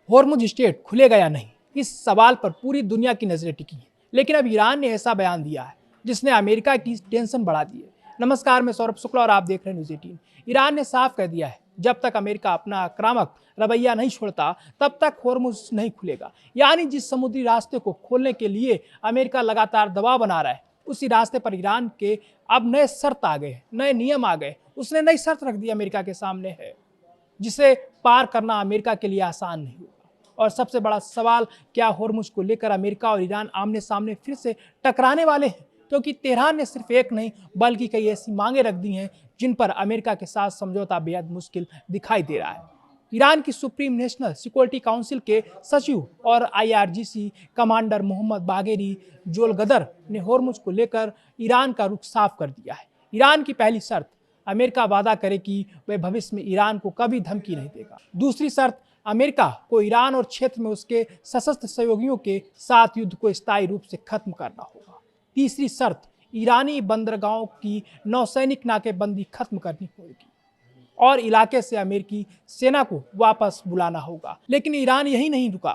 Hormuz strait खुलेगा या नहीं, इस सवाल पर पूरी दुनिया की नजरें टिकी हैं। लेकिन अब ईरान ने ऐसा बयान दिया है जिसने अमेरिका की टेंशन बढ़ा दी है। नमस्कार, मैं सौरभ शुक्ला और आप देख रहे हैं न्यूज़ 18। ईरान ने साफ कह दिया है, जब तक अमेरिका अपना आक्रामक रवैया नहीं छोड़ता तब तक होर्मुज नहीं खुलेगा। यानी जिस समुद्री रास्ते को खोलने के लिए अमेरिका लगातार दबाव बना रहा है, उसी रास्ते पर ईरान के अब नए शर्त आ गए, नए नियम आ गए। उसने नई शर्त रख दी अमेरिका के सामने है, जिसे पार करना अमेरिका के लिए आसान नहीं होगा। और सबसे बड़ा सवाल, क्या होर्मुज को लेकर अमेरिका और ईरान आमने सामने फिर से टकराने वाले हैं? क्योंकि तेहरान ने सिर्फ एक नहीं बल्कि कई ऐसी मांगे रख दी हैं जिन पर अमेरिका के साथ समझौता बेहद मुश्किल दिखाई दे रहा है। ईरान की सुप्रीम नेशनल सिक्योरिटी काउंसिल के सचिव और IRGC कमांडर मोहम्मद बागेरी जोलगदर ने होर्मुज को लेकर ईरान का रुख साफ कर दिया है। ईरान की पहली शर्त, अमेरिका वादा करे कि वह भविष्य में ईरान को कभी धमकी नहीं देगा। दूसरी शर्त, अमेरिका को ईरान और क्षेत्र में उसके सशस्त्र सहयोगियों के साथ युद्ध को स्थायी रूप से खत्म करना होगा। तीसरी शर्त, ईरानी बंदरगाहों की नौसैनिक नाकेबंदी खत्म करनी होगी और इलाके से अमेरिकी सेना को वापस बुलाना होगा। लेकिन ईरान यही नहीं रुका।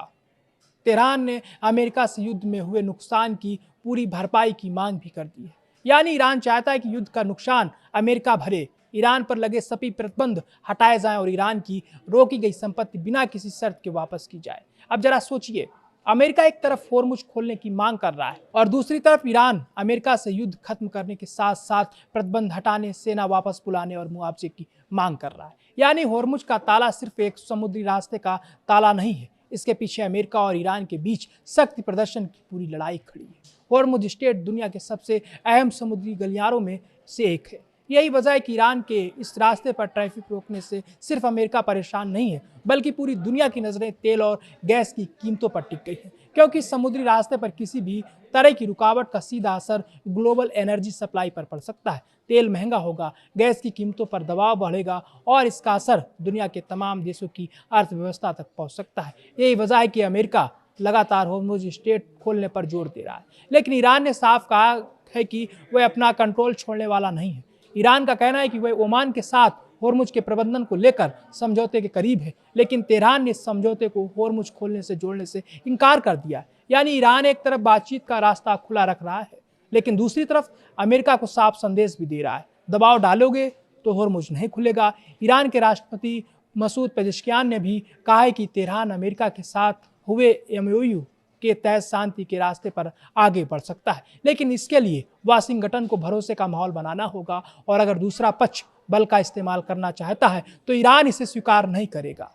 तेहरान ने अमेरिका से युद्ध में हुए नुकसान की पूरी भरपाई की मांग भी कर दी है। यानी ईरान चाहता है कि युद्ध का नुकसान अमेरिका भरे, ईरान पर लगे सभी प्रतिबंध हटाए जाएं और ईरान की रोकी गई संपत्ति बिना किसी शर्त के वापस की जाए। अब जरा सोचिए, अमेरिका एक तरफ होर्मुज खोलने की मांग कर रहा है और दूसरी तरफ ईरान अमेरिका से युद्ध खत्म करने के साथ साथ प्रतिबंध हटाने, सेना वापस बुलाने और मुआवजे की मांग कर रहा है। यानी होर्मुज का ताला सिर्फ एक समुद्री रास्ते का ताला नहीं है, इसके पीछे अमेरिका और ईरान के बीच शक्ति प्रदर्शन की पूरी लड़ाई खड़ी है। होर्मुज स्ट्रेट दुनिया के सबसे अहम समुद्री गलियारों में से एक है। यही वजह है कि ईरान के इस रास्ते पर ट्रैफिक रोकने से सिर्फ अमेरिका परेशान नहीं है, बल्कि पूरी दुनिया की नज़रें तेल और गैस की कीमतों पर टिक गई है। क्योंकि समुद्री रास्ते पर किसी भी तरह की रुकावट का सीधा असर ग्लोबल एनर्जी सप्लाई पर पड़ सकता है। तेल महंगा होगा, गैस की कीमतों पर दबाव बढ़ेगा और इसका असर दुनिया के तमाम देशों की अर्थव्यवस्था तक पहुंच सकता है। यही वजह है कि अमेरिका लगातार होर्मुज स्ट्रेट खोलने पर जोर दे रहा है। लेकिन ईरान ने साफ कहा है कि वह अपना कंट्रोल छोड़ने वाला नहीं है। ईरान का कहना है कि वह ओमान के साथ होर्मुज के प्रबंधन को लेकर समझौते के करीब है, लेकिन तेहरान ने इस समझौते को होर्मुज खोलने से जोड़ने से इनकार कर दिया है। यानी ईरान एक तरफ बातचीत का रास्ता खुला रख रहा है, लेकिन दूसरी तरफ अमेरिका को साफ संदेश भी दे रहा है, दबाव डालोगे तो होर्मुज नहीं खुलेगा। ईरान के राष्ट्रपति मसूद पेजेश्कियान ने भी कहा है कि तेहरान अमेरिका के साथ हुए MOU के तहत शांति के रास्ते पर आगे बढ़ सकता है, लेकिन इसके लिए वाशिंगटन को भरोसे का माहौल बनाना होगा और अगर दूसरा पक्ष बल का इस्तेमाल करना चाहता है तो ईरान इसे स्वीकार नहीं करेगा।